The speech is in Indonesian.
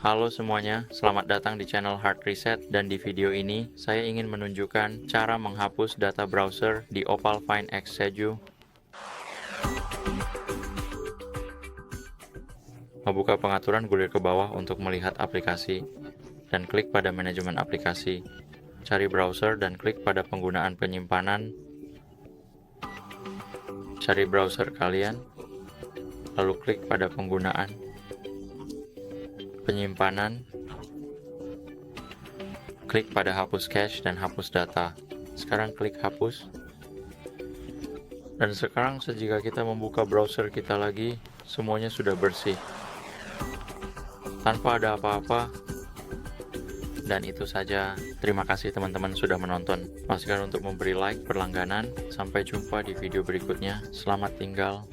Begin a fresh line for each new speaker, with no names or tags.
Halo semuanya, selamat datang di channel Hard Reset, dan di video ini saya ingin menunjukkan cara menghapus data browser di OPPO Find X7. Membuka pengaturan, gulir ke bawah untuk melihat aplikasi, dan klik pada manajemen aplikasi. Cari browser dan klik pada penggunaan penyimpanan. Cari browser kalian, lalu klik pada penggunaan penyimpanan. Klik pada hapus cache dan hapus data. Sekarang klik hapus. Dan sekarang jika kita membuka browser kita lagi, semuanya sudah bersih, tanpa ada apa-apa. Dan itu saja. Terima kasih teman-teman sudah menonton. Pastikan untuk memberi like berlangganan. Sampai jumpa di video berikutnya. Selamat tinggal.